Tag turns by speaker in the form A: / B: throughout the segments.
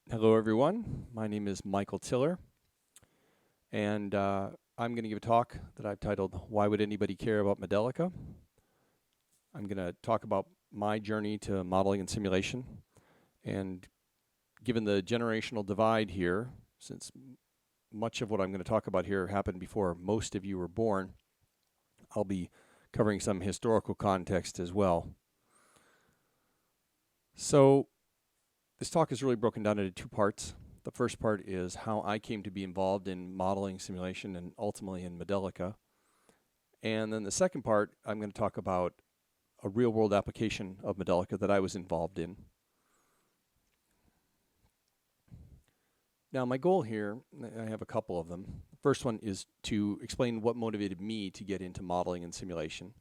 A: Hello, everyone. My name is Michael Tiller, and I'm going to give a talk that I've titled, Why Would Anybody Care About Modelica? I'm going to talk about my journey to modeling and simulation, and given the generational divide here, since much of what I'm going to talk about here happened before most of you were born, I'll be covering some historical context as well. So this talk is really broken down into two parts. The first part is how I came to be involved in modeling, simulation, and ultimately in Modelica. And then the second part, I'm going to talk about a real-world application of Modelica that I was involved in. Now, my goal here, I have a couple of them. The first one is to explain what motivated me to get into modeling and simulation,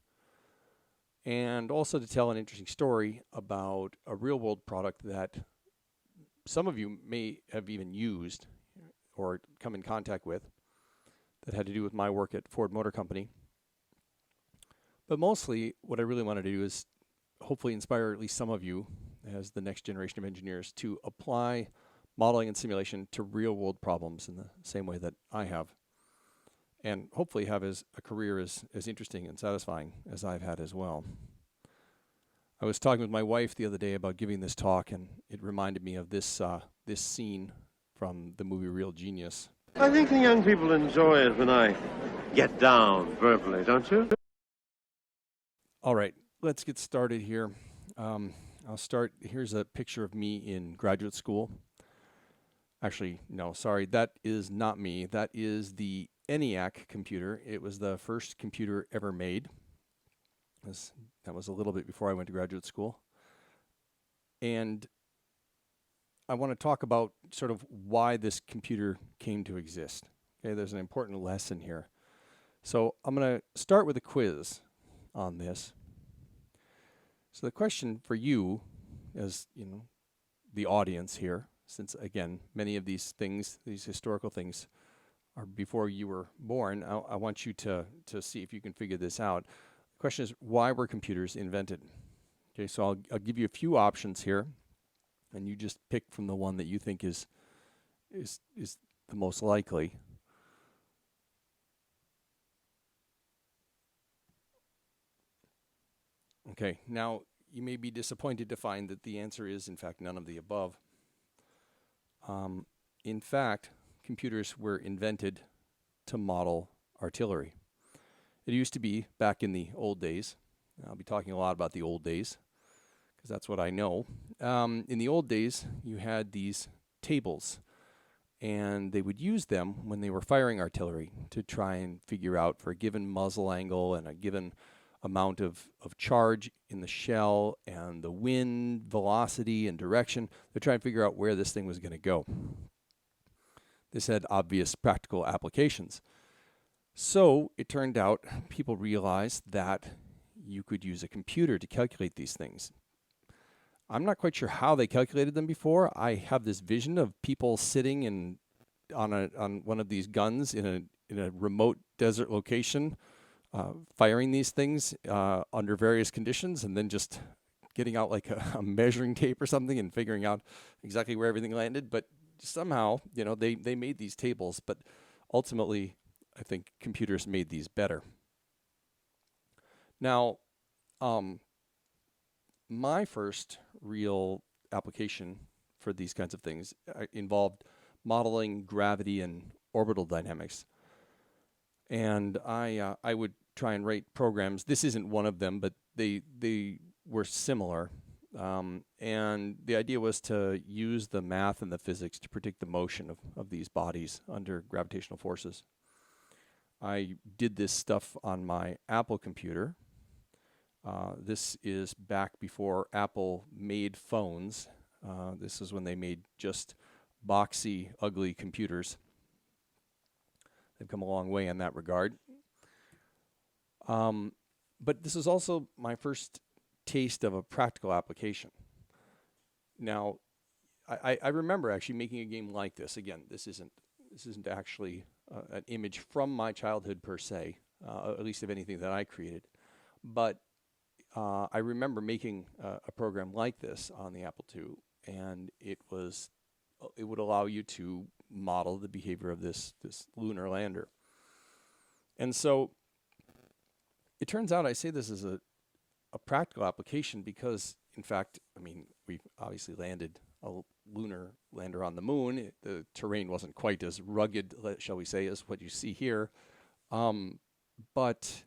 A: and also to tell an interesting story about a real-world product that some of you may have even used or come in contact with that had to do with my work at Ford Motor Company. But mostly what I really want to do is hopefully inspire at least some of you as the next generation of engineers to apply modeling and simulation to real world problems in the same way that I have, and hopefully have a career as interesting and satisfying as I've had as well. I was talking with my wife the other day about giving this talk, and it reminded me of this this scene from the movie Real Genius.
B: I think the young people enjoy it when I get down verbally, don't you?
A: All right, let's get started here. I'll start. Here's a picture of me in graduate school. Actually, no, sorry, that is not me. That is the ENIAC computer. It was the first computer ever made. That was a little bit before I went to graduate school. And I want to talk about sort of why this computer came to exist. Okay, there's an important lesson here. So I'm going to start with a quiz on this. So the question for you, as you know, the audience here, since again, many of these things, these historical things, are before you were born, I want you to see if you can figure this out. The question is, why were computers invented? Okay, so I'll give you a few options here, and you just pick from the one that you think is the most likely. Okay, now you may be disappointed to find that the answer is, in fact, none of the above. In fact, computers were invented to model artillery. It used to be, back in the old days, I'll be talking a lot about the old days, because that's what I know. In the old days, you had these tables, and they would use them when they were firing artillery to try and figure out, for a given muzzle angle and a given amount of charge in the shell and the wind, velocity, and direction, to try and figure out where this thing was going to go. This had obvious practical applications. So it turned out people realized that you could use a computer to calculate these things. I'm not quite sure how they calculated them before. I have this vision of people sitting on one of these guns in a remote desert location, firing these things under various conditions, and then just getting out like a measuring tape or something and figuring out exactly where everything landed. But somehow, you know, they made these tables, but ultimately, I think computers made these better. Now, my first real application for these kinds of things involved modeling gravity and orbital dynamics. And I would try and write programs. This isn't one of them, but they were similar. And the idea was to use the math and the physics to predict the motion of these bodies under gravitational forces. I did this stuff on my Apple computer. This is back before Apple made phones. This is when they made just boxy, ugly computers. They've come a long way in that regard. But this is also my first taste of a practical application. Now, I remember actually making a game like this. Again, this isn't actually an image from my childhood per se, at least of anything that I created. But I remember making a program like this on the Apple II, and it was it would allow you to model the behavior of this lunar lander. And so it turns out I say this as a practical application because, in fact, I mean, we've obviously landed a lunar lander on the moon. The terrain wasn't quite as rugged, shall we say, as what you see here. But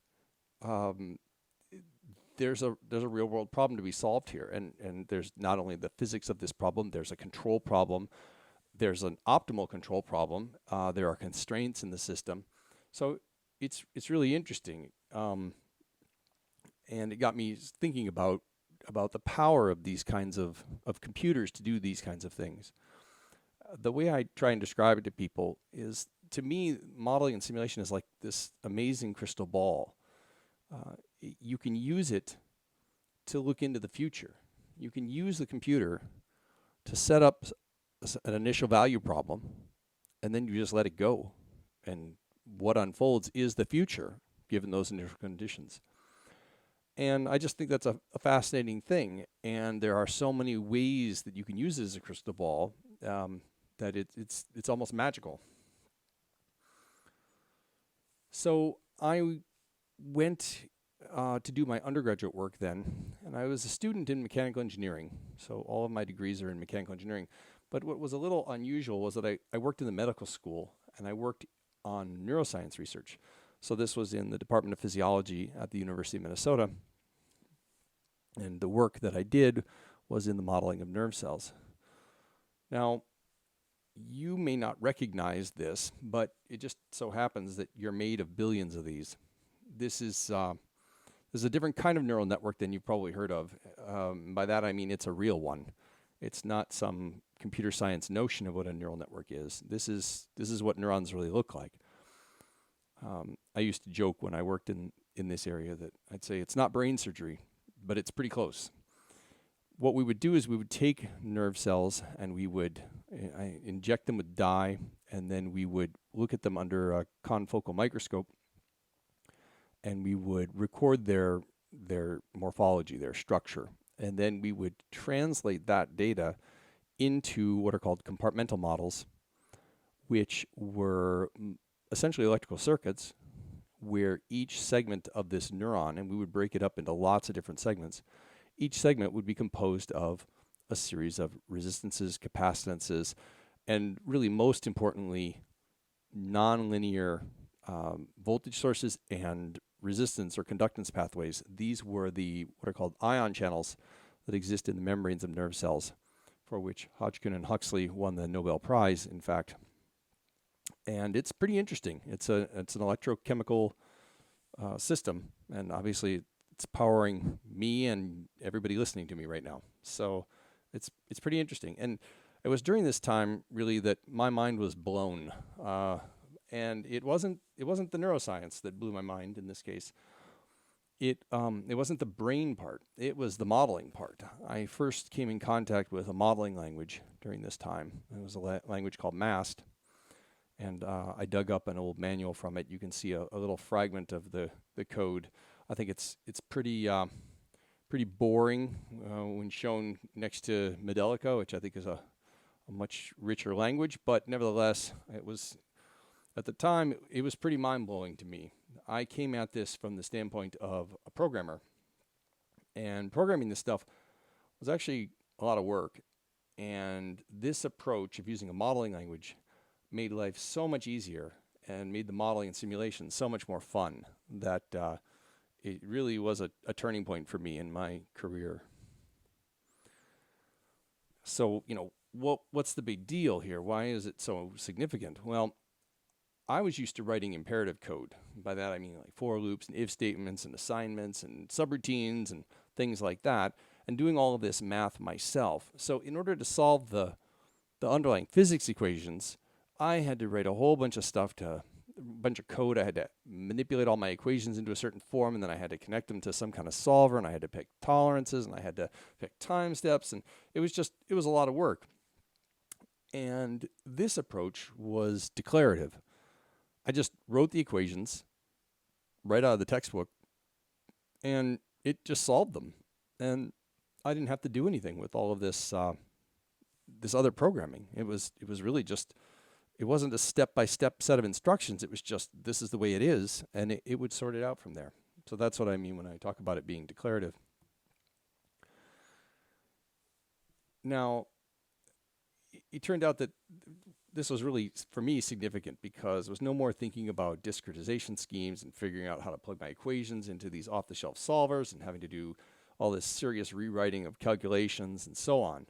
A: there's a real world problem to be solved here. And there's not only the physics of this problem, there's a control problem. There's an optimal control problem. There are constraints in the system. So it's really interesting. And it got me thinking about the power of these kinds of computers to do these kinds of things. The way I try and describe it to people is, to me, modeling and simulation is like this amazing crystal ball. You can use it to look into the future. You can use the computer to set up an initial value problem, and then you just let it go. And what unfolds is the future, given those initial conditions. And I just think that's a fascinating thing. And there are so many ways that you can use it as a crystal ball that it's almost magical. So I went to do my undergraduate work then, and I was a student in mechanical engineering. So all of my degrees are in mechanical engineering. But what was a little unusual was that I worked in the medical school, and I worked on neuroscience research. So this was in the Department of Physiology at the University of Minnesota. And the work that I did was in the modeling of nerve cells. Now, you may not recognize this, but it just so happens that you're made of billions of these. This is a different kind of neural network than you've probably heard of. By that I mean it's a real one. It's not some computer science notion of what a neural network is. This is what neurons really look like. I used to joke when I worked in this area that I'd say it's not brain surgery, but it's pretty close. What we would do is we would take nerve cells and we would inject them with dye, and then we would look at them under a confocal microscope, and we would record their morphology, their structure, and then we would translate that data into what are called compartmental models, which were essentially electrical circuits where each segment of this neuron, and we would break it up into lots of different segments, each segment would be composed of a series of resistances, capacitances, and really most importantly, nonlinear voltage sources and resistance or conductance pathways. These were what are called ion channels that exist in the membranes of nerve cells, for which Hodgkin and Huxley won the Nobel Prize, in fact. And it's pretty interesting. It's an electrochemical system, and obviously it's powering me and everybody listening to me right now. So it's pretty interesting. And it was during this time really that my mind was blown. And it wasn't the neuroscience that blew my mind in this case. It wasn't the brain part. It was the modeling part. I first came in contact with a modeling language during this time. It was a language called MAST. And I dug up an old manual from it. You can see a little fragment of the code. I think it's pretty boring when shown next to Modelica, which I think is a much richer language. But nevertheless, it was, at the time, it was pretty mind-blowing to me. I came at this from the standpoint of a programmer. And programming this stuff was actually a lot of work. And this approach of using a modeling language made life so much easier and made the modeling and simulation so much more fun that it really was a turning point for me in my career. So, what's the big deal here? Why is it so significant? Well, I was used to writing imperative code. By that I mean like for loops and if statements and assignments and subroutines and things like that, and doing all of this math myself. So in order to solve the underlying physics equations, I had to write a whole bunch of stuff, a bunch of code. I had to manipulate all my equations into a certain form, and then I had to connect them to some kind of solver, and I had to pick tolerances, and I had to pick time steps, and it was a lot of work. And this approach was declarative. I just wrote the equations right out of the textbook, and it just solved them. And I didn't have to do anything with all of this this other programming. It was really just, it wasn't a step-by-step set of instructions. It was just, this is the way it is, and it would sort it out from there. So that's what I mean when I talk about it being declarative. Now, it turned out that this was really, for me, significant because there was no more thinking about discretization schemes and figuring out how to plug my equations into these off-the-shelf solvers and having to do all this serious rewriting of calculations and so on.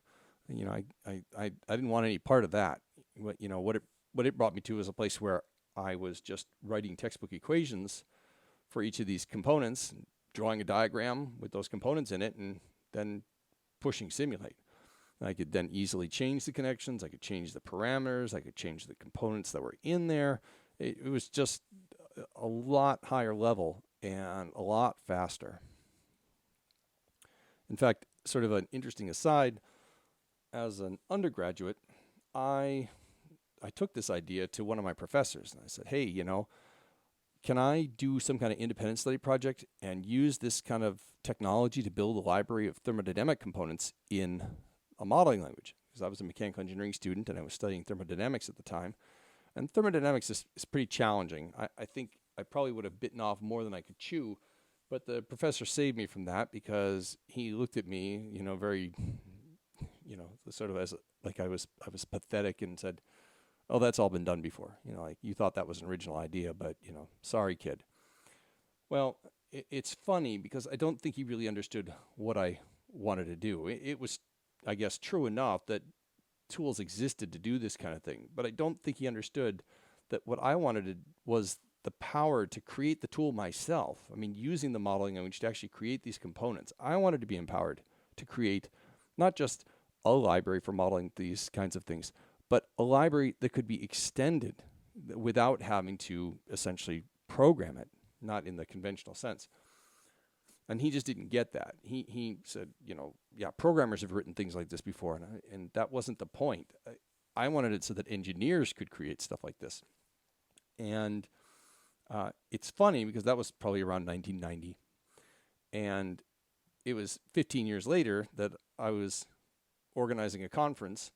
A: You know, I didn't want any part of that. What it brought me to was a place where I was just writing textbook equations for each of these components, and drawing a diagram with those components in it, and then pushing simulate. I could then easily change the connections, I could change the parameters, I could change the components that were in there. It was just a lot higher level and a lot faster. In fact, sort of an interesting aside, as an undergraduate, I took this idea to one of my professors, and I said, hey, you know, can I do some kind of independent study project and use this kind of technology to build a library of thermodynamic components in a modeling language? Because I was a mechanical engineering student and I was studying thermodynamics at the time. And thermodynamics is pretty challenging. I think I probably would have bitten off more than I could chew, but the professor saved me from that because he looked at me, you know, very, you know, sort of as like I was pathetic, and said, oh, that's all been done before. You know, like, you thought that was an original idea, but, you know, sorry, kid. Well, it's funny because I don't think he really understood what I wanted to do. It was, I guess, true enough that tools existed to do this kind of thing, but I don't think he understood that what I wanted was the power to create the tool myself. I mean, using the modeling language to actually create these components. I wanted to be empowered to create not just a library for modeling these kinds of things, but a library that could be extended without having to essentially program it, not in the conventional sense. And he just didn't get that. He said, you know, yeah, programmers have written things like this before, and that wasn't the point. I wanted it so that engineers could create stuff like this. And it's funny because that was probably around 1990. And it was 15 years later that I was organizing a conference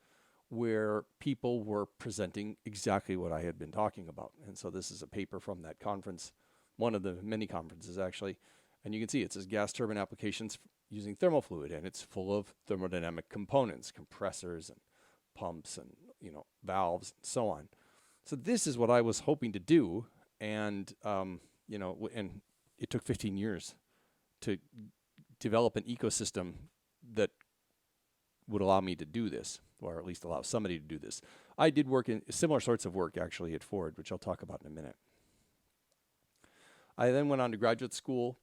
A: where people were presenting exactly what I had been talking about. And so this is a paper from that conference, one of the many conferences actually. And you can see it says gas turbine applications using thermal fluid, and it's full of thermodynamic components, compressors and pumps and, you know, valves and so on. So this is what I was hoping to do. And, you know, and it took 15 years to develop an ecosystem that would allow me to do this, or at least allow somebody to do this. I did work in similar sorts of work actually at Ford, which I'll talk about in a minute. I then went on to graduate school,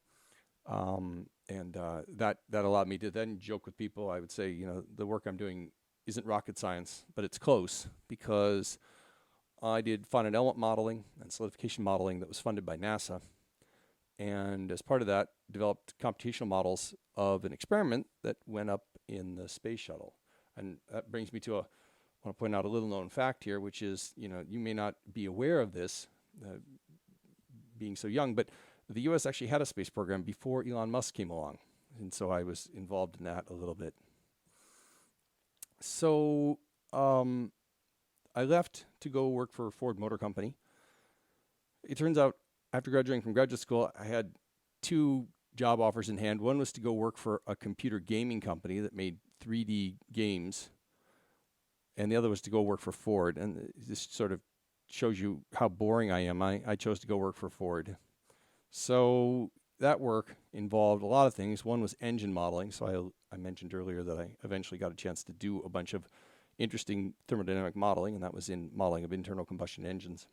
A: and that allowed me to then joke with people. I would say, you know, the work I'm doing isn't rocket science, but it's close, because I did finite element modeling and solidification modeling that was funded by NASA. And as part of that, developed computational models of an experiment that went up in the space shuttle. And that brings me to I want to point out a little known fact here, which is, you know, you may not be aware of this, being so young, but the US actually had a space program before Elon Musk came along. And so I was involved in that a little bit. So I left to go work for Ford Motor Company. It turns out after graduating from graduate school, I had two job offers in hand. One was to go work for a computer gaming company that made 3D games, and the other was to go work for Ford. And this sort of shows you how boring I am. I chose to go work for Ford. So that work involved a lot of things. One was engine modeling. So I mentioned earlier that I eventually got a chance to do a bunch of interesting thermodynamic modeling, and that was in modeling of internal combustion engines.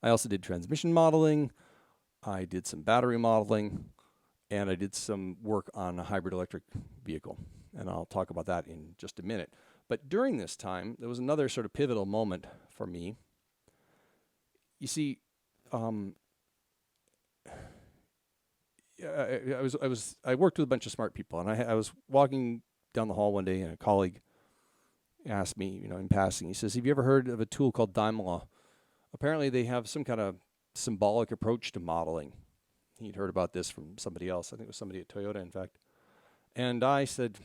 A: I also did transmission modeling, I did some battery modeling, and I did some work on a hybrid electric vehicle. And I'll talk about that in just a minute. But during this time, there was another sort of pivotal moment for me. You see, I worked with a bunch of smart people, and I was walking down the hall one day, and a colleague asked me, you know, in passing, he says, have you ever heard of a tool called Daimler? Apparently they have some kind of symbolic approach to modeling. He'd heard about this from somebody else. I think it was somebody at Toyota, in fact. And I said,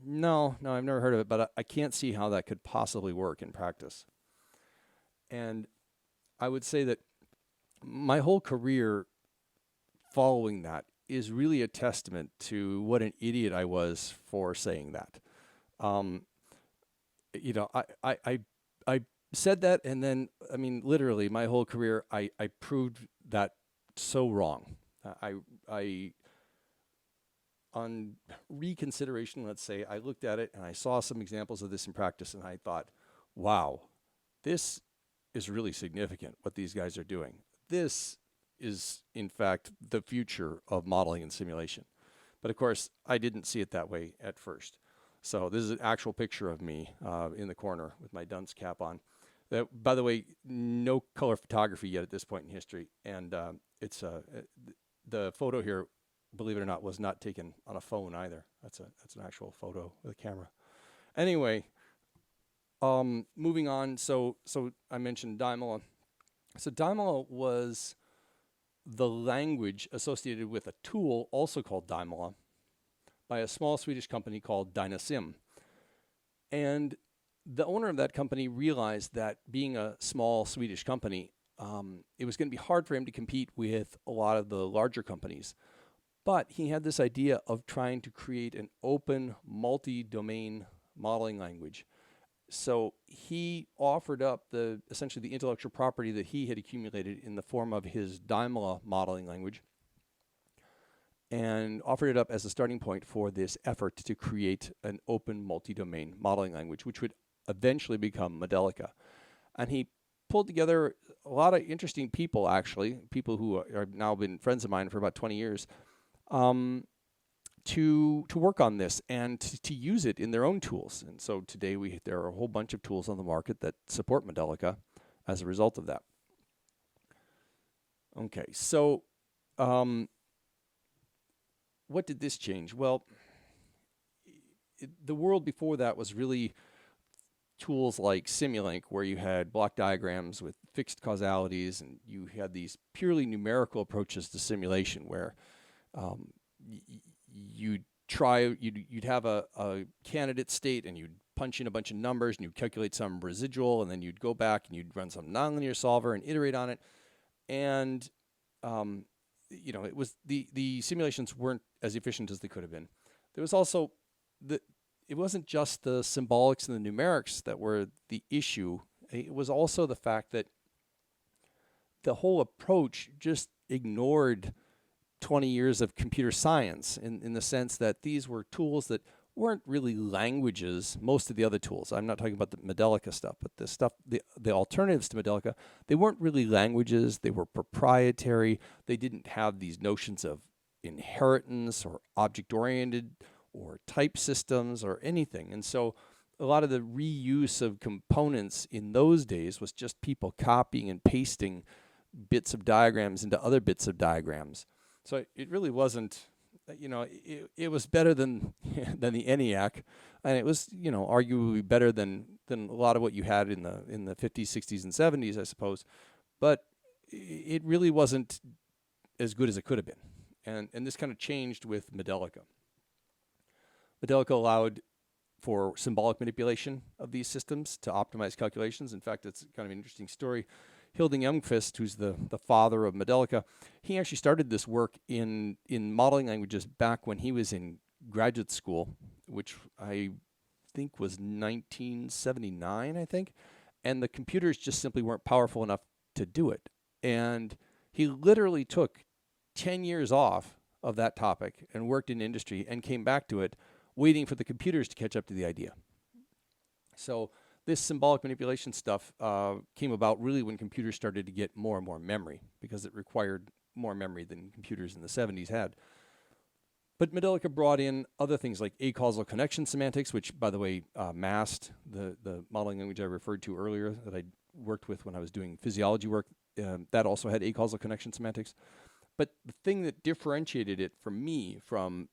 A: No, I've never heard of it, but I can't see how that could possibly work in practice. And I would say that my whole career following that is really a testament to what an idiot I was for saying that. Um, I said that, and then, I mean, literally, my whole career, I proved that so wrong. I on reconsideration, let's say, I looked at it and I saw some examples of this in practice, and I thought, wow, this is really significant what these guys are doing. This is, in fact, the future of modeling and simulation. But of course, I didn't see it that way at first. So this is an actual picture of me in the corner with my dunce cap on. By the way, no color photography yet at this point in history, and it's the photo here, believe it or not, was not taken on a phone either. That's an actual photo with a camera. Anyway, moving on. So I mentioned Daimler. So Daimler was the language associated with a tool also called Daimler by a small Swedish company called Dynasim. And the owner of that company realized that being a small Swedish company, it was going to be hard for him to compete with a lot of the larger companies. But he had this idea of trying to create an open, multi-domain modeling language. So he offered up essentially the intellectual property that he had accumulated in the form of his Daimler modeling language, and offered it up as a starting point for this effort to create an open multi-domain modeling language, which would eventually become Modelica. And he pulled together a lot of interesting people, actually, people who have now been friends of mine for about 20 years, to work on this and to use it in their own tools. And so today there are a whole bunch of tools on the market that support Modelica as a result of that. Okay, so what did this change? Well, the world before that was really tools like Simulink, where you had block diagrams with fixed causalities, and you had these purely numerical approaches to simulation where you'd have a candidate state, and you'd punch in a bunch of numbers, and you'd calculate some residual, and then you'd go back and you'd run some nonlinear solver and iterate on it. And it was the simulations weren't as efficient as they could have been. There was also it wasn't just the symbolics and the numerics that were the issue. It was also the fact that the whole approach just ignored 20 years of computer science in the sense that these were tools that weren't really languages. Most of the other tools, I'm not talking about the Modelica stuff, but the alternatives to Modelica, they weren't really languages. They were proprietary. They didn't have these notions of inheritance or object-oriented or type systems or anything. And so a lot of the reuse of components in those days was just people copying and pasting bits of diagrams into other bits of diagrams. So it really wasn't, it was better than the ENIAC, and it was, arguably better than a lot of what you had in the 50s, 60s, and 70s, I suppose. But it really wasn't as good as it could have been. And this kind of changed with Modelica. Modelica allowed for symbolic manipulation of these systems to optimize calculations. In fact, it's kind of an interesting story. Hilding Elmqvist, who's the father of Modelica, he actually started this work in modeling languages back when he was in graduate school, which I think was 1979, I think. And the computers just simply weren't powerful enough to do it. And he literally took 10 years off of that topic and worked in industry and came back to it, waiting for the computers to catch up to the idea. So this symbolic manipulation stuff came about really when computers started to get more and more memory, because it required more memory than computers in the 70s had. But Modelica brought in other things like acausal connection semantics, which, by the way, MAST, the modeling language I referred to earlier that I worked with when I was doing physiology work, that also had acausal connection semantics. But the thing that differentiated it from me from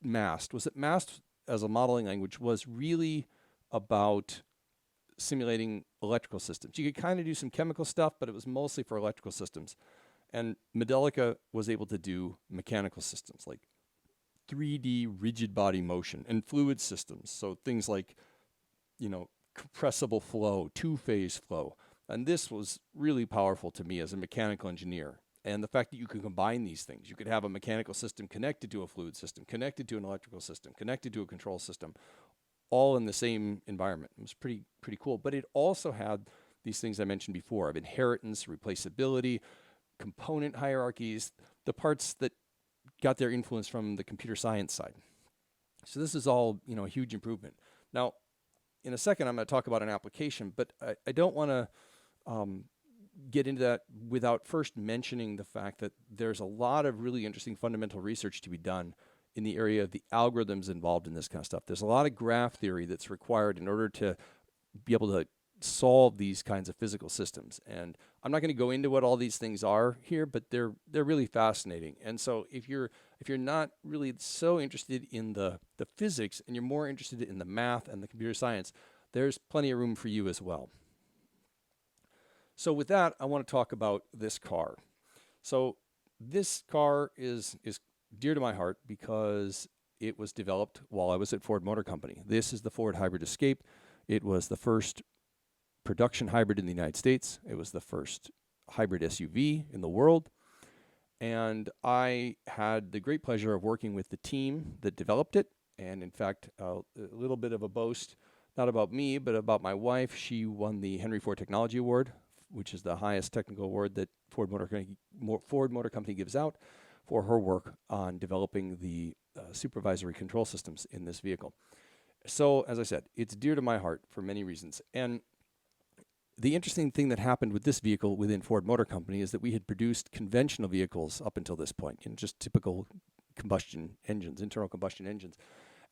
A: MAST was that MAST as a modeling language was really about simulating electrical systems. You could kind of do some chemical stuff, but it was mostly for electrical systems. And Modelica was able to do mechanical systems like 3D rigid body motion and fluid systems. So things like, compressible flow, two-phase flow. And this was really powerful to me as a mechanical engineer. And the fact that you could combine these things, you could have a mechanical system connected to a fluid system, connected to an electrical system, connected to a control system, all in the same environment. It was pretty cool. But it also had these things I mentioned before of inheritance, replaceability, component hierarchies, the parts that got their influence from the computer science side. So this is all, a huge improvement. Now, in a second, I'm going to talk about an application, but I don't want to get into that without first mentioning the fact that there's a lot of really interesting fundamental research to be done in the area of the algorithms involved in this kind of stuff. There's a lot of graph theory that's required in order to be able to solve these kinds of physical systems. And I'm not going to go into what all these things are here, but they're really fascinating. And so if you're not really so interested in the physics and you're more interested in the math and the computer science, there's plenty of room for you as well. So with that, I want to talk about this car. So this car is dear to my heart because it was developed while I was at Ford Motor Company. This is the Ford Hybrid Escape. It was the first production hybrid in the United States. It was the first hybrid SUV in the world. And I had the great pleasure of working with the team that developed it. And in fact, a little bit of a boast, not about me, but about my wife. She won the Henry Ford Technology Award, which is the highest technical award that Ford Motor Company gives out for her work on developing the supervisory control systems in this vehicle. So, as I said, it's dear to my heart for many reasons. And the interesting thing that happened with this vehicle within Ford Motor Company is that we had produced conventional vehicles up until this point, just typical combustion engines, internal combustion engines.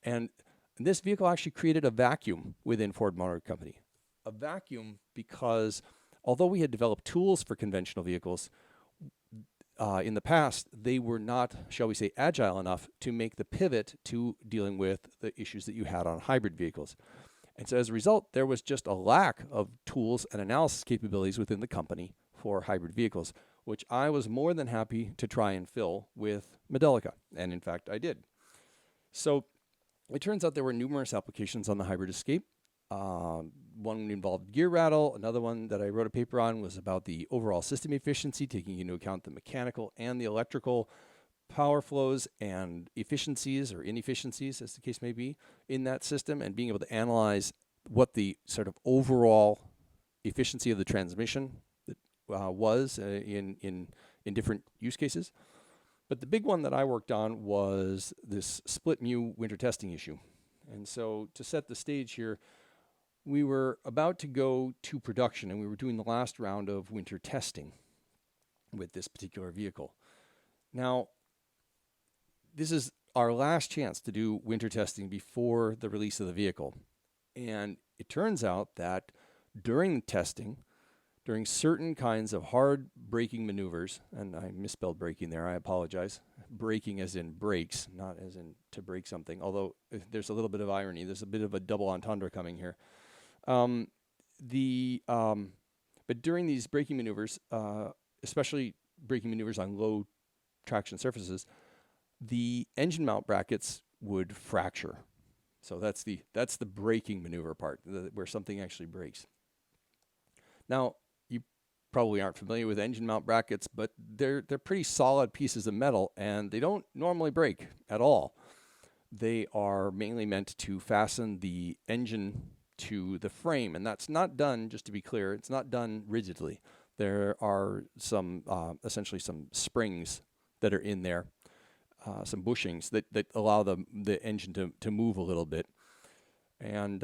A: And this vehicle actually created a vacuum within Ford Motor Company. A vacuum because although we had developed tools for conventional vehicles, in the past, they were not, shall we say, agile enough to make the pivot to dealing with the issues that you had on hybrid vehicles. And so as a result, there was just a lack of tools and analysis capabilities within the company for hybrid vehicles, which I was more than happy to try and fill with Modelica. And in fact, I did. So it turns out there were numerous applications on the Hybrid Escape. One involved gear rattle. Another one that I wrote a paper on was about the overall system efficiency, taking into account the mechanical and the electrical power flows and efficiencies or inefficiencies, as the case may be, in that system, and being able to analyze what the sort of overall efficiency of the transmission that was in different use cases. But the big one that I worked on was this split mu winter testing issue. And so to set the stage here, we were about to go to production, and we were doing the last round of winter testing with this particular vehicle. Now, this is our last chance to do winter testing before the release of the vehicle. And it turns out that during testing, during certain kinds of hard braking maneuvers, and I misspelled braking there, I apologize. Braking as in brakes, not as in to break something, although there's a little bit of irony. There's a bit of a double entendre coming here. But during these braking maneuvers, especially braking maneuvers on low traction surfaces, the engine mount brackets would fracture. So that's the braking maneuver part, where something actually breaks. Now, you probably aren't familiar with engine mount brackets, but they're pretty solid pieces of metal, and they don't normally break at all. They are mainly meant to fasten the engine to the frame, and that's not done, just to be clear, it's not done rigidly. There are some, essentially some springs that are in there, some bushings that allow the engine to move a little bit. And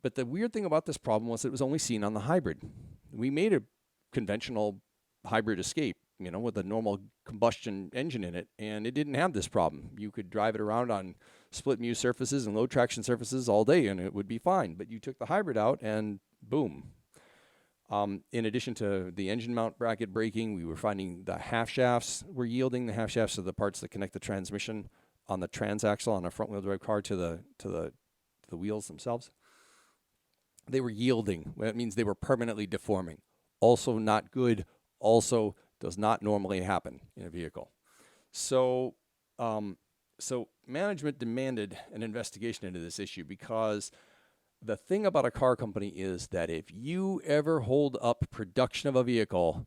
A: but the weird thing about this problem was it was only seen on the hybrid. We made a conventional hybrid Escape, with a normal combustion engine in it, and it didn't have this problem. You could drive it around on split mu surfaces and low traction surfaces all day, and it would be fine. But you took the hybrid out, and boom. In addition to the engine mount bracket breaking, we were finding the half shafts were yielding. The half shafts are the parts that connect the transmission on the transaxle on a front wheel drive car to the wheels themselves. They were yielding. That means they were permanently deforming. Also not good. Also does not normally happen in a vehicle. So So management demanded an investigation into this issue because the thing about a car company is that if you ever hold up production of a vehicle,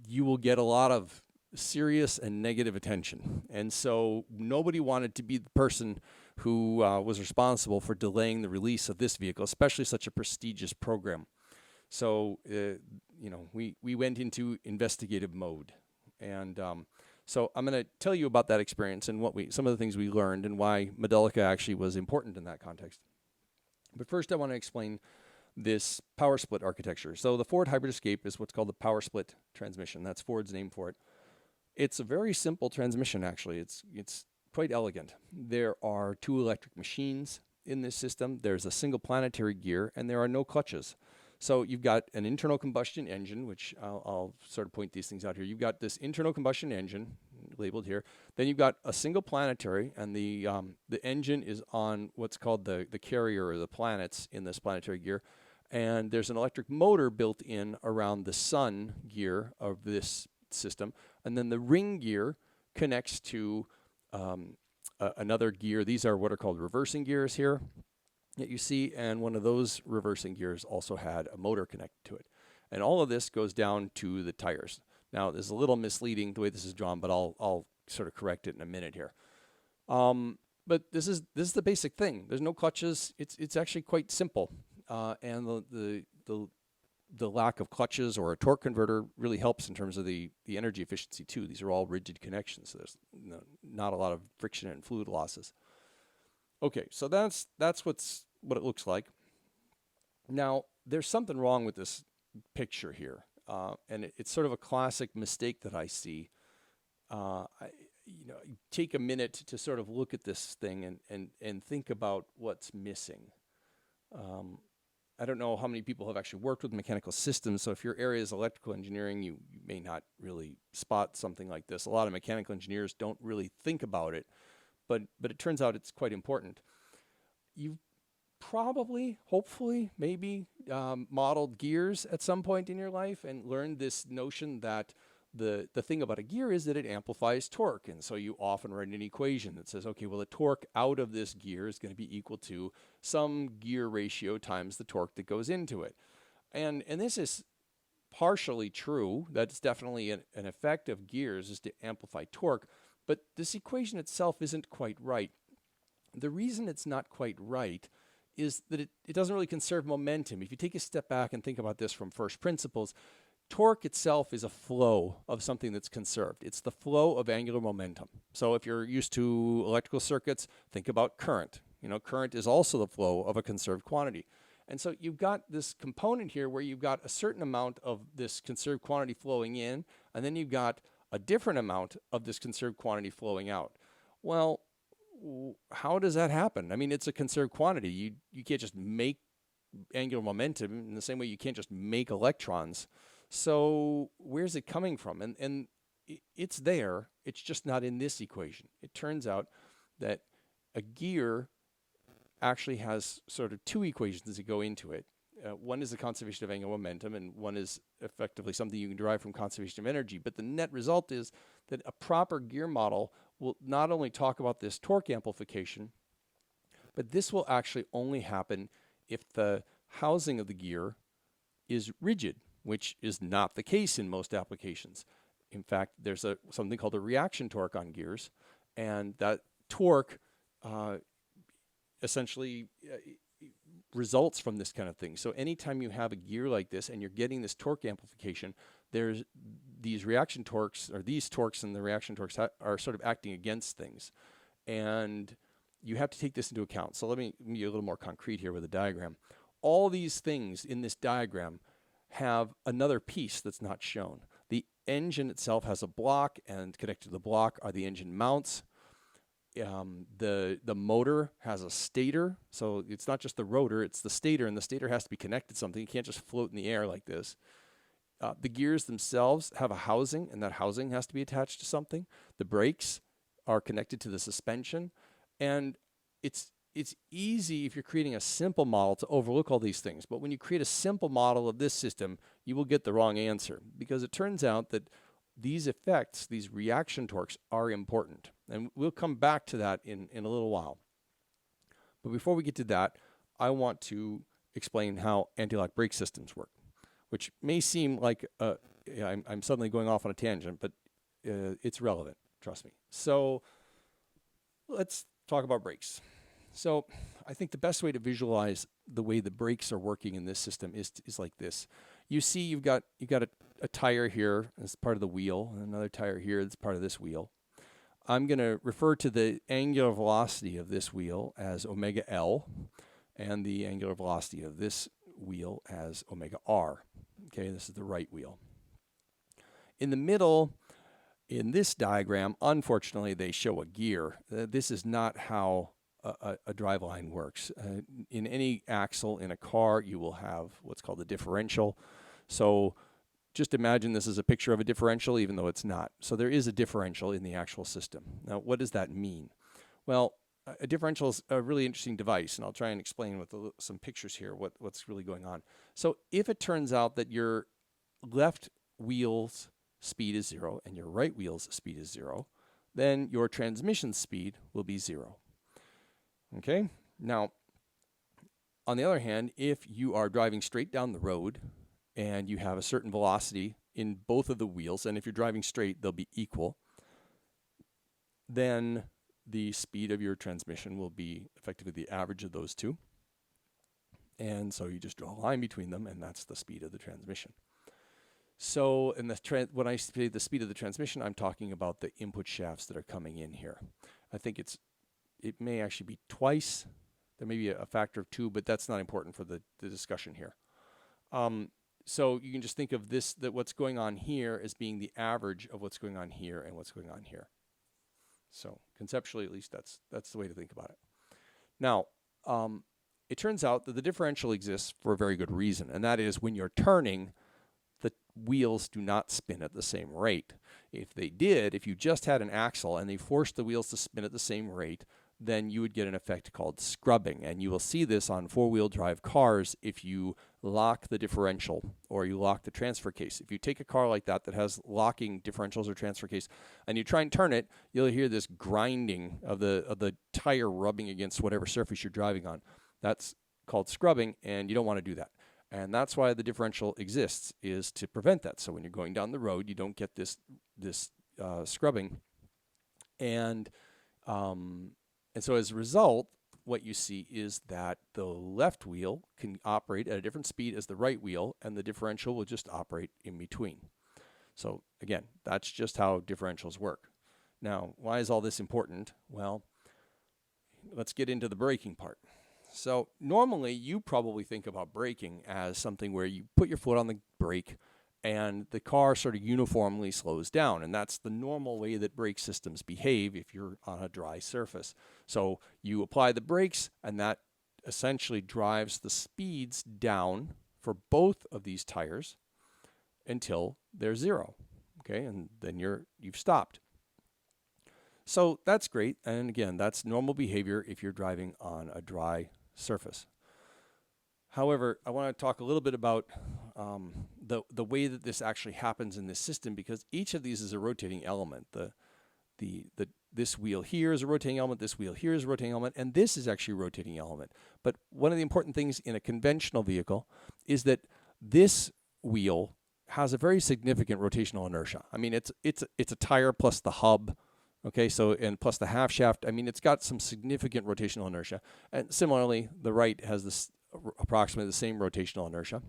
A: you will get a lot of serious and negative attention. And so nobody wanted to be the person who was responsible for delaying the release of this vehicle, especially such a prestigious program. So, we went into investigative mode. And so I'm going to tell you about that experience and some of the things we learned and why Modelica actually was important in that context. But first I want to explain this power split architecture. So the Ford Hybrid Escape is what's called the power split transmission. That's Ford's name for it. It's a very simple transmission, actually. It's quite elegant. There are 2 electric machines in this system. There's a single planetary gear, and there are no clutches. So you've got an internal combustion engine, which I'll sort of point these things out here. You've got this internal combustion engine labeled here. Then you've got a single planetary, and the engine is on what's called the carrier or the planets in this planetary gear. And there's an electric motor built in around the sun gear of this system. And then the ring gear connects to another gear. These are what are called reversing gears here that you see. And one of those reversing gears also had a motor connected to it. And all of this goes down to the tires. Now, this is a little misleading the way this is drawn, but I'll sort of correct it in a minute here. But this is the basic thing. There's no clutches. It's actually quite simple. And the lack of clutches or a torque converter really helps in terms of the energy efficiency too. These are all rigid connections, so there's not a lot of friction and fluid losses. Okay, so that's what it looks like. Now, there's something wrong with this picture here, and it's sort of a classic mistake that I see. Take a minute to sort of look at this thing and think about what's missing. I don't know how many people have actually worked with mechanical systems, so if your area is electrical engineering, you may not really spot something like this. A lot of mechanical engineers don't really think about it, but it turns out it's quite important. You've probably, hopefully, maybe modeled gears at some point in your life and learned this notion that the thing about a gear is that it amplifies torque. And so you often write an equation that says, okay, well, the torque out of this gear is going to be equal to some gear ratio times the torque that goes into it. And this is partially true. That's definitely an effect of gears is to amplify torque. But this equation itself isn't quite right. The reason it's not quite right is that it doesn't really conserve momentum. If you take a step back and think about this from first principles, torque itself is a flow of something that's conserved. It's the flow of angular momentum. So if you're used to electrical circuits, think about current. Current is also the flow of a conserved quantity. And so you've got this component here where you've got a certain amount of this conserved quantity flowing in, and then you've got a different amount of this conserved quantity flowing out. Well, how does that happen? I mean, it's a conserved quantity. You can't just make angular momentum in the same way you can't just make electrons. So where's it coming from? And it's there. It's just not in this equation. It turns out that a gear actually has sort of 2 equations that go into it. One is the conservation of angular momentum, and one is effectively something you can derive from conservation of energy. But the net result is that a proper gear model will not only talk about this torque amplification, but this will actually only happen if the housing of the gear is rigid, which is not the case in most applications. In fact, there's something called a reaction torque on gears, and that torque essentially results from this kind of thing. So anytime you have a gear like this and you're getting this torque amplification, there's these reaction torques, or these torques and the reaction torques are sort of acting against things. And you have to take this into account. So let me be a little more concrete here with a diagram. All these things in this diagram have another piece that's not shown. The engine itself has a block, and connected to the block are the engine mounts. The motor has a stator, so it's not just the rotor, it's the stator, and the stator has to be connected to something. You can't just float in the air like this. The gears themselves have a housing, and that housing has to be attached to something. The brakes are connected to the suspension, and it's easy if you're creating a simple model to overlook all these things. But when you create a simple model of this system, you will get the wrong answer, because it turns out that these effects, these reaction torques, are important. And we'll come back to that in a little while. But before we get to that, I want to explain how anti-lock brake systems work, which may seem like I'm suddenly going off on a tangent, but it's relevant, trust me. So let's talk about brakes. So I think the best way to visualize the way the brakes are working in this system is like this. You see you've got a tire here as part of the wheel, and another tire here that's part of this wheel. I'm going to refer to the angular velocity of this wheel as omega L, and the angular velocity of this wheel as omega R. Okay, this is the right wheel. In the middle, in this diagram, unfortunately, they show a gear. This is not how a driveline works. In any axle in a car, you will have what's called a differential. So just imagine this is a picture of a differential, even though it's not. So there is a differential in the actual system. Now, what does that mean? Well, a differential is a really interesting device, and I'll try and explain with some pictures here what's really going on. So if it turns out that your left wheel's speed is 0 and your right wheel's speed is 0, then your transmission speed will be 0. Okay? Now, on the other hand, if you are driving straight down the road and you have a certain velocity in both of the wheels, and if you're driving straight, they'll be equal, then the speed of your transmission will be effectively the average of those two. And so you just draw a line between them, and that's the speed of the transmission. So when I say the speed of the transmission, I'm talking about the input shafts that are coming in here. I think it may actually be twice. There may be a factor of 2, but that's not important for the discussion here. So you can just think of this, that what's going on here as being the average of what's going on here and what's going on here. So conceptually, at least, that's the way to think about it. Now, it turns out that the differential exists for a very good reason, and that is when you're turning, the wheels do not spin at the same rate. If they did, if you just had an axle and they forced the wheels to spin at the same rate, then you would get an effect called scrubbing. And you will see this on four-wheel drive cars if you lock the differential or you lock the transfer case. If you take a car like that has locking differentials or transfer case and you try and turn it, you'll hear this grinding of the tire rubbing against whatever surface you're driving on. That's called scrubbing, and you don't want to do that. And that's why the differential exists, is to prevent that. So when you're going down the road, you don't get this scrubbing. And so as a result, what you see is that the left wheel can operate at a different speed as the right wheel, and the differential will just operate in between. So again, that's just how differentials work. Now, why is all this important? Well, let's get into the braking part. So normally you probably think about braking as something where you put your foot on the brake and the car sort of uniformly slows down. And that's the normal way that brake systems behave if you're on a dry surface. So you apply the brakes, and that essentially drives the speeds down for both of these tires until they're 0. Okay, and then you've stopped. So that's great. And again, that's normal behavior if you're driving on a dry surface. However, I want to talk a little bit about the way that this actually happens in this system, because each of these is a rotating element. This wheel here is a rotating element, this wheel here is a rotating element, and this is actually a rotating element. But one of the important things in a conventional vehicle is that this wheel has a very significant rotational inertia. I mean, it's a tire plus the hub. Okay, so, and plus the half shaft, I mean, it's got some significant rotational inertia. And similarly, the right has this approximately the same rotational inertia.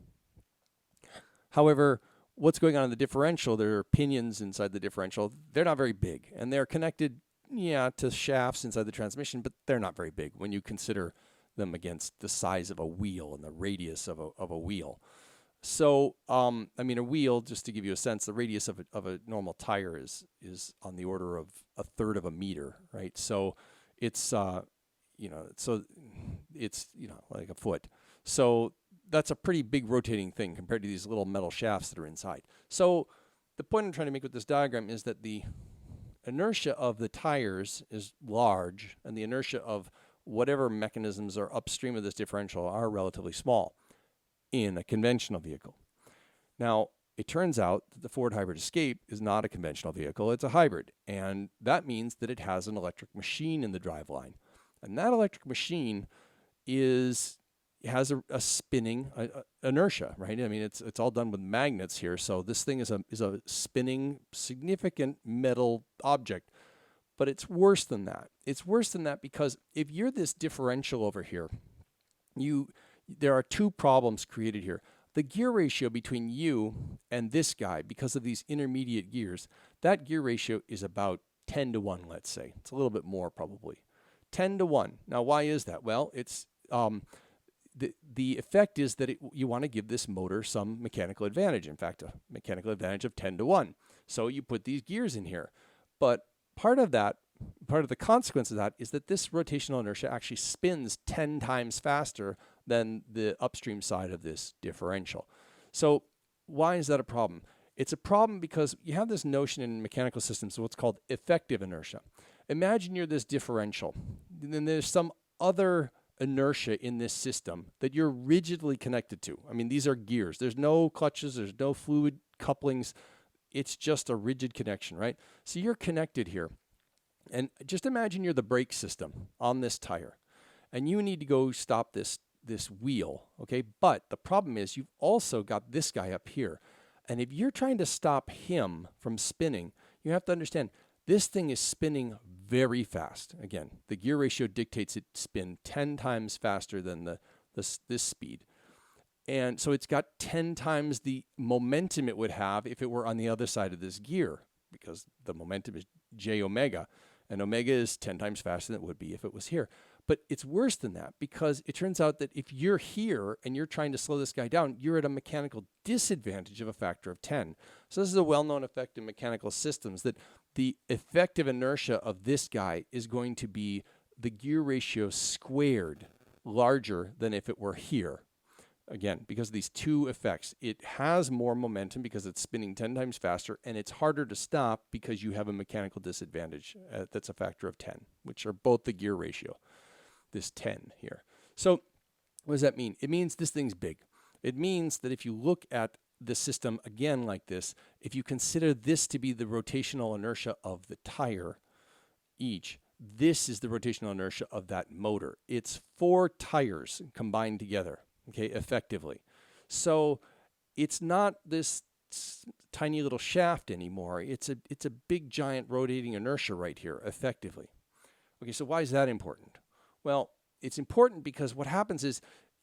A: However, what's going on in the differential, there are pinions inside the differential. They're not very big, and they're connected, to shafts inside the transmission, but they're not very big when you consider them against the size of a wheel and the radius of a wheel. So, I mean, a wheel, just to give you a sense, the radius of a normal tire is on the order of 1/3 of a meter, right? So it's, like a foot. So that's a pretty big rotating thing compared to these little metal shafts that are inside. So the point I'm trying to make with this diagram is that the inertia of the tires is large, and the inertia of whatever mechanisms are upstream of this differential are relatively small in a conventional vehicle. Now, it turns out that the Ford Hybrid Escape is not a conventional vehicle, it's a hybrid. And that means that it has an electric machine in the driveline. And that electric machine has a spinning inertia, right? I mean, it's all done with magnets here. So this thing is a spinning, significant metal object. But it's worse than that. It's worse than that because if you're this differential over here, there are two problems created here. The gear ratio between you and this guy, because of these intermediate gears, that gear ratio is about 10 to 1, let's say. It's a little bit more probably. 10 to 1. Now, why is that? Well, it's the effect is that you want to give this motor some mechanical advantage. In fact, a mechanical advantage of 10 to 1. So you put these gears in here. But part of the consequence of that is that this rotational inertia actually spins 10 times faster than the upstream side of this differential. So why is that a problem? It's a problem because you have this notion in mechanical systems of what's called effective inertia. Imagine you're this differential, and then there's some other inertia in this system that you're rigidly connected to. I mean, these are gears. There's no clutches, there's no fluid couplings. It's just a rigid connection, right? So you're connected here. And just imagine you're the brake system on this tire, and you need to go stop this wheel, okay? But the problem is you've also got this guy up here. And if you're trying to stop him from spinning, you have to understand this thing is spinning very fast. Again, the gear ratio dictates it spin 10 times faster than this speed. And so it's got 10 times the momentum it would have if it were on the other side of this gear, because the momentum is j omega, and omega is 10 times faster than it would be if it was here. But it's worse than that, because it turns out that if you're here and you're trying to slow this guy down, you're at a mechanical disadvantage of a factor of 10. So this is a well-known effect in mechanical systems, that the effective inertia of this guy is going to be the gear ratio squared larger than if it were here. Again, because of these two effects, it has more momentum because it's spinning 10 times faster, and it's harder to stop because you have a mechanical disadvantage that's a factor of 10, which are both the gear ratio, this 10 here. So what does that mean? It means this thing's big. It means that if you look at the system again like this, if you consider this to be the rotational inertia of the tire each, this is the rotational inertia of that motor. It's 4 tires combined together. Okay, effectively. So it's not this tiny little shaft anymore. It's a big giant rotating inertia right here, effectively. Okay, so why is that important? Well, it's important because what happens is,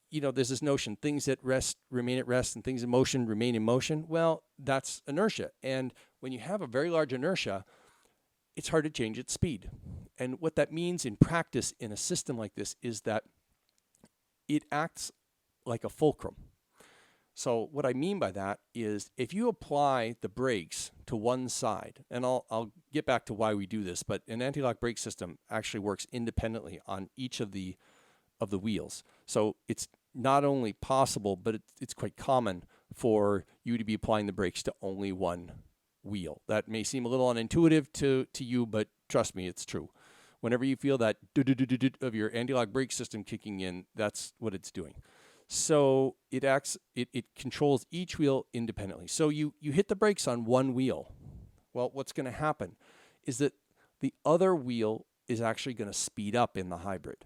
A: there's this notion, things at rest remain at rest and things in motion remain in motion. Well, that's inertia. And when you have a very large inertia, it's hard to change its speed. And what that means in practice in a system like this is that it acts like a fulcrum. So what I mean by that is if you apply the brakes to one side, and I'll get back to why we do this, but an anti-lock brake system actually works independently on each of the wheels. So it's not only possible, but it's quite common for you to be applying the brakes to only one wheel. That may seem a little unintuitive to you, but trust me, it's true. Whenever you feel that of your anti-lock brake system kicking in, that's what it's doing. So it controls each wheel independently. So you hit the brakes on one wheel. Well, what's going to happen is that the other wheel is actually going to speed up in the hybrid.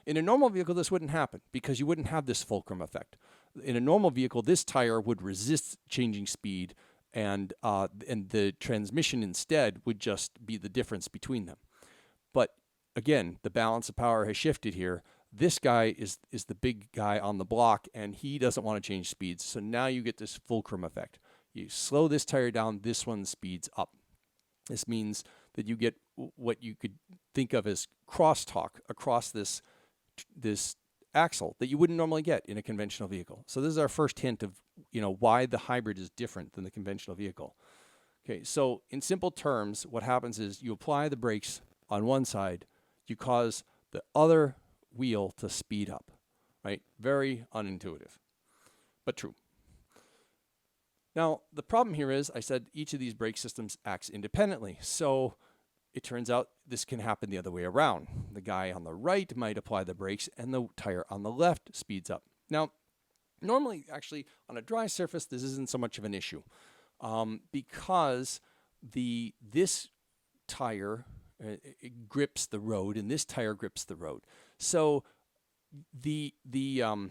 A: In a normal vehicle, this wouldn't happen because you wouldn't have this fulcrum effect. In a normal vehicle, this tire would resist changing speed, and the transmission instead would just be the difference between them. But again, the balance of power has shifted here. This guy is the big guy on the block, and he doesn't want to change speeds. So now you get this fulcrum effect. You slow this tire down, this one speeds up. This means that you get what you could think of as crosstalk across this axle that you wouldn't normally get in a conventional vehicle. So this is our first hint of why the hybrid is different than the conventional vehicle. Okay, so in simple terms, what happens is you apply the brakes on one side, you cause the other wheel to speed up, right? Very unintuitive, but true. Now, the problem here is, I said each of these brake systems acts independently. So it turns out this can happen the other way around. The guy on the right might apply the brakes and the tire on the left speeds up. Now, Normally, actually, on a dry surface, this isn't so much of an issue because this tire it grips the road, and this tire grips the road. So the you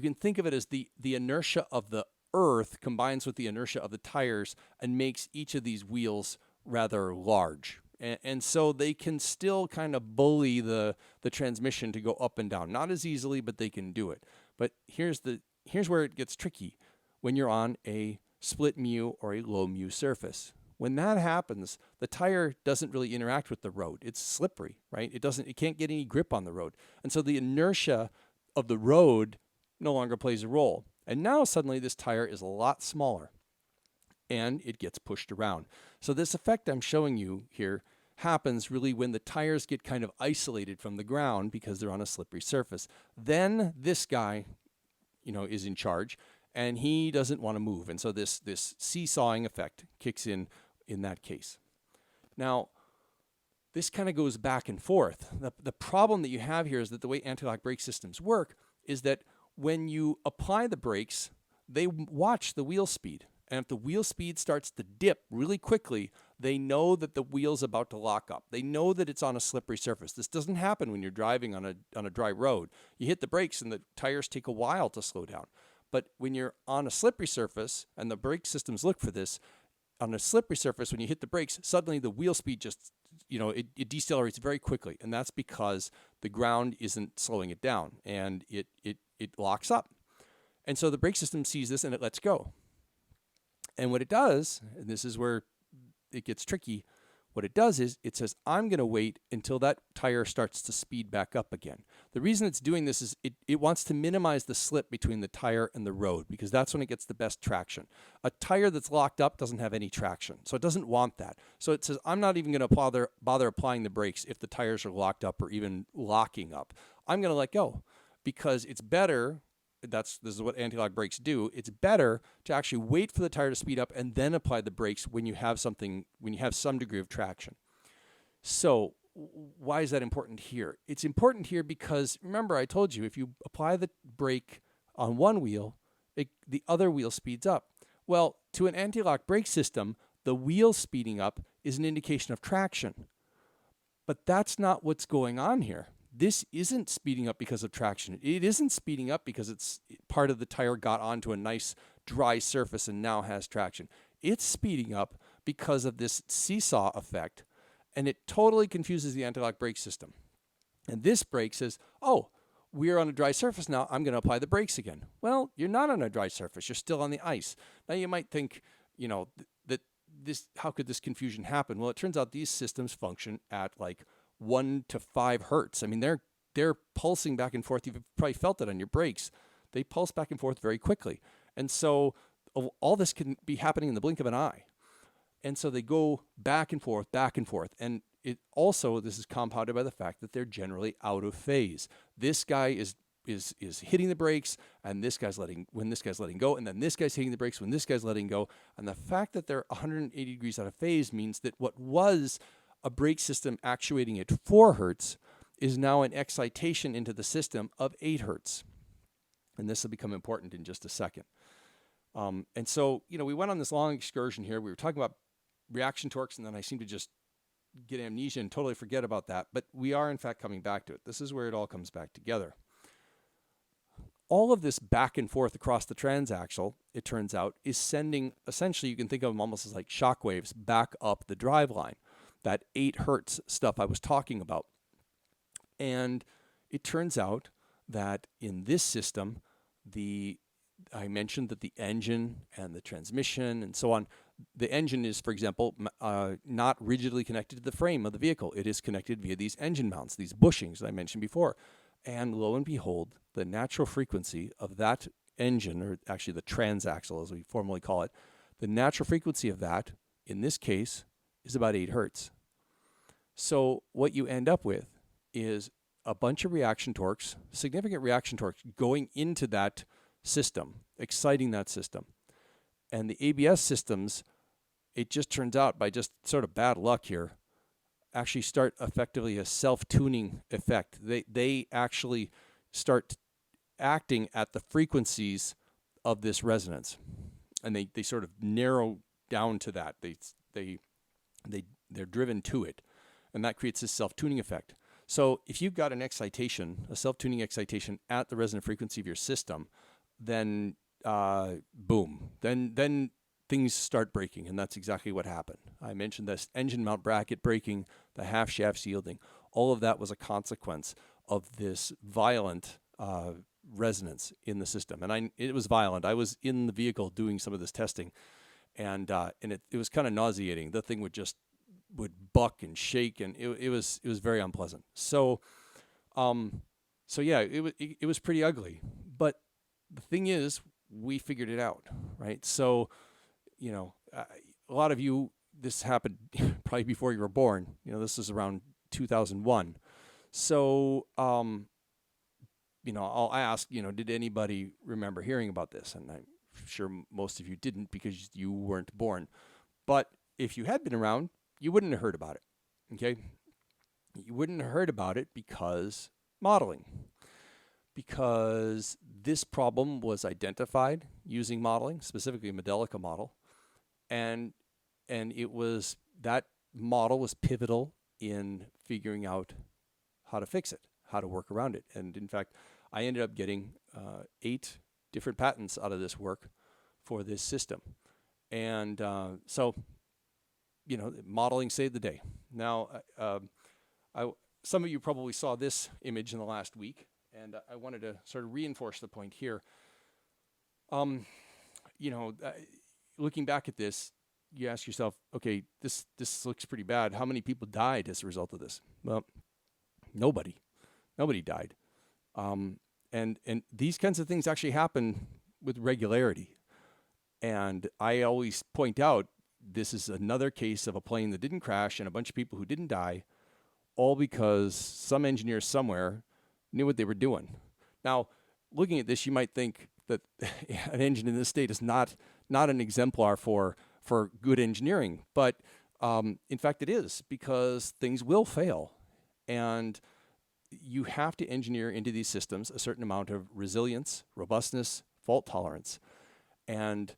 A: can think of it as the inertia of the earth combines with the inertia of the tires and makes each of these wheels rather large. And so they can still kind of bully the transmission to go up and down. Not as easily, but they can do it. But here's where it gets tricky when you're on a split mu or a low mu surface. When that happens, the tire doesn't really interact with the road. It's slippery, right? It can't get any grip on the road. And so the inertia of the road no longer plays a role. And now suddenly this tire is a lot smaller and it gets pushed around. So this effect I'm showing you here happens really when the tires get kind of isolated from the ground because they're on a slippery surface. Then this guy, is in charge and he doesn't want to move. And so this seesawing effect kicks in that case. Now, this kind of goes back and forth. The problem that you have here is that the way anti-lock brake systems work is that when you apply the brakes, they watch the wheel speed. And if the wheel speed starts to dip really quickly, they know that the wheel's about to lock up. They know that it's on a slippery surface. This doesn't happen when you're driving on a dry road. You hit the brakes and the tires take a while to slow down. But when you're on a slippery surface, and the brake systems look for this, on a slippery surface, when you hit the brakes, suddenly the wheel speed just, it decelerates very quickly. And that's because the ground isn't slowing it down and it locks up. And so the brake system sees this and it lets go. And what it does, and this is where it gets tricky, what it does is it says, I'm going to wait until that tire starts to speed back up again. The reason it's doing this is it wants to minimize the slip between the tire and the road because that's when it gets the best traction. A tire that's locked up doesn't have any traction, so it doesn't want that. So it says, I'm not even going to bother applying the brakes if the tires are locked up or even locking up. I'm going to let go because it's better. This is what anti-lock brakes do. It's better to actually wait for the tire to speed up and then apply the brakes when you have some degree of traction. So why is that important here? It's important here because remember I told you if you apply the brake on one wheel, the other wheel speeds up. Well, to an anti-lock brake system, the wheel speeding up is an indication of traction. But that's not what's going on here. This isn't speeding up because of traction. It isn't speeding up because it's part of the tire got onto a nice dry surface and now has traction. It's speeding up because of this seesaw effect, and it totally confuses the anti-lock brake system. And this brake says, oh, we're on a dry surface now. I'm going to apply the brakes again. Well, you're not on a dry surface. You're still on the ice. Now you might think, how could this confusion happen? Well, it turns out these systems function at like 1 to 5 hertz. I mean, they're pulsing back and forth. You've probably felt it on your brakes. They pulse back and forth very quickly. And so all this can be happening in the blink of an eye. And so they go back and forth, back and forth. And this is compounded by the fact that they're generally out of phase. This guy is hitting the brakes, and when this guy's letting go, and then this guy's hitting the brakes when this guy's letting go. And the fact that they're 180 degrees out of phase means that what was a brake system actuating at 4 hertz is now an excitation into the system of 8 hertz. And this will become important in just a second. And so, we went on this long excursion here. We were talking about reaction torques, and then I seem to just get amnesia and totally forget about that. But we are, in fact, coming back to it. This is where it all comes back together. All of this back and forth across the transaxle, it turns out, is sending, essentially, you can think of them almost as like shock waves back up the drive line. That 8 hertz stuff I was talking about. And it turns out that in this system, I mentioned that the engine and the transmission and so on, the engine is, for example, not rigidly connected to the frame of the vehicle. It is connected via these engine mounts, these bushings that I mentioned before. And lo and behold, the natural frequency of that engine, or actually the transaxle as we formally call it, the natural frequency of that, in this case, is about 8 hertz. So what you end up with is a bunch of reaction torques, significant reaction torques going into that system, exciting that system. And the ABS systems, it just turns out by just sort of bad luck here, actually start effectively a self-tuning effect. They actually start acting at the frequencies of this resonance, and they sort of narrow down to that. They're driven to it, and that creates this self-tuning effect. So if you've got an excitation, a self-tuning excitation at the resonant frequency of your system, then boom, then things start breaking, and that's exactly what happened. I mentioned this engine mount bracket breaking, the half shafts yielding. All of that was a consequence of this violent resonance in the system, and it was violent. I was in the vehicle doing some of this testing, and it was kind of nauseating. The thing would buck and shake, and it was very unpleasant. So yeah, it was pretty ugly. But the thing is, we figured it out, right? So, a lot of you, this happened probably before you were born. This is around 2001. So, I'll ask, did anybody remember hearing about this? And I'm sure most of you didn't because you weren't born. But if you had been around, you wouldn't have heard about it, okay? You wouldn't have heard about it because modeling. Because this problem was identified using modeling, specifically a Modelica model, and that model was pivotal in figuring out how to fix it, how to work around it. And in fact, I ended up getting 8 different patents out of this work for this system. And so, modeling saved the day. Now, some of you probably saw this image in the last week, and I wanted to sort of reinforce the point here. Looking back at this, you ask yourself, okay, this looks pretty bad. How many people died as a result of this? Well, nobody died. And these kinds of things actually happen with regularity. And I always point out, this is another case of a plane that didn't crash and a bunch of people who didn't die, all because some engineer somewhere knew what they were doing. Now, looking at this, you might think that an engine in this state is not an exemplar for good engineering, but in fact it is, because things will fail, and you have to engineer into these systems a certain amount of resilience, robustness, fault tolerance. And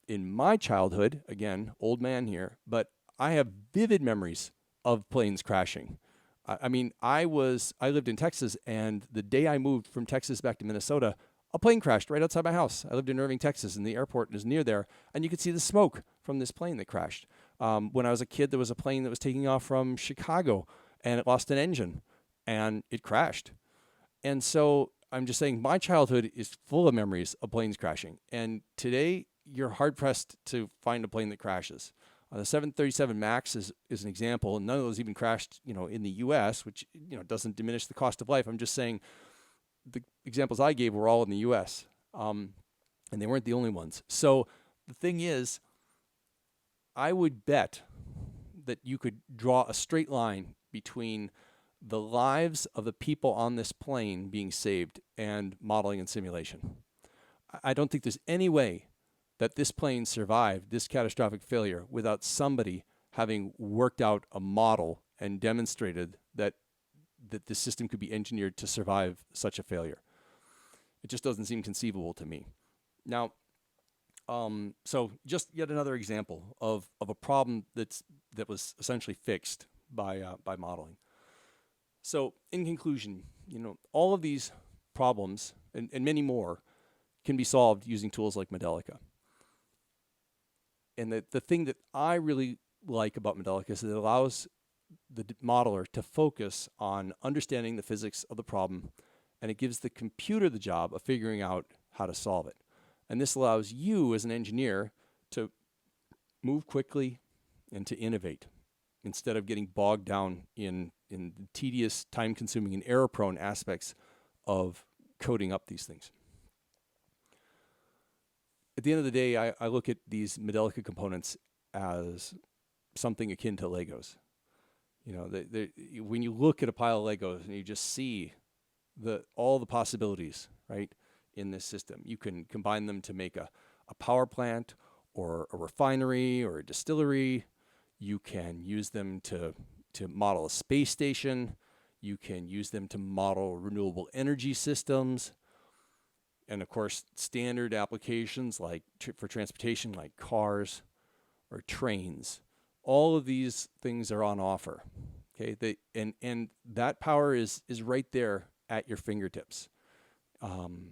A: in my childhood, again, old man here, but I have vivid memories of planes crashing. I mean, I lived in Texas, and the day I moved from Texas back to Minnesota, a plane crashed right outside my house. I lived in Irving, Texas, and the airport is near there, and you could see the smoke from this plane that crashed. When I was a kid, there was a plane that was taking off from Chicago, and it lost an engine, and it crashed. And so I'm just saying, my childhood is full of memories of planes crashing, and today you're hard-pressed to find a plane that crashes. The 737 MAX is an example, and none of those even crashed, in the U.S., which, doesn't diminish the cost of life. I'm just saying the examples I gave were all in the U.S., and they weren't the only ones. So the thing is, I would bet that you could draw a straight line between the lives of the people on this plane being saved and modeling and simulation. I don't think there's any way that this plane survived this catastrophic failure without somebody having worked out a model and demonstrated that the system could be engineered to survive such a failure. It just doesn't seem conceivable to me. Now, so just yet another example of a problem that was essentially fixed by modeling. So in conclusion, all of these problems and many more can be solved using tools like Modelica. And the thing that I really like about Modelica is that it allows the modeler to focus on understanding the physics of the problem, and it gives the computer the job of figuring out how to solve it. And this allows you as an engineer to move quickly and to innovate instead of getting bogged down in the tedious, time-consuming, and error-prone aspects of coding up these things. At the end of the day, I look at these Modelica components as something akin to Legos. When you look at a pile of Legos and you just see all the possibilities, right, in this system, you can combine them to make a power plant or a refinery or a distillery. You can use them to model a space station. You can use them to model renewable energy systems. And of course, standard applications like for transportation, like cars or trains. All of these things are on offer. Okay, and that power is right there at your fingertips. And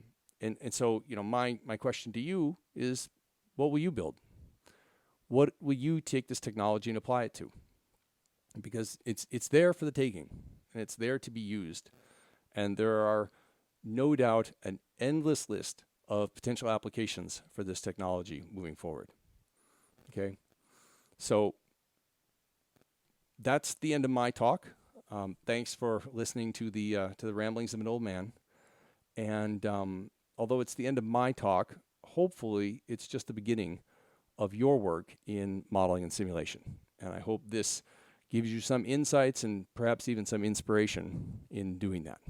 A: so, my question to you is, what will you build? What will you take this technology and apply it to? Because it's there for the taking, and it's there to be used. And there are no doubt an endless list of potential applications for this technology moving forward. Okay, so that's the end of my talk. Thanks for listening to the ramblings of an old man. And although it's the end of my talk, hopefully it's just the beginning of your work in modeling and simulation. And I hope this gives you some insights and perhaps even some inspiration in doing that.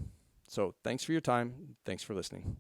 A: So thanks for your time. Thanks for listening.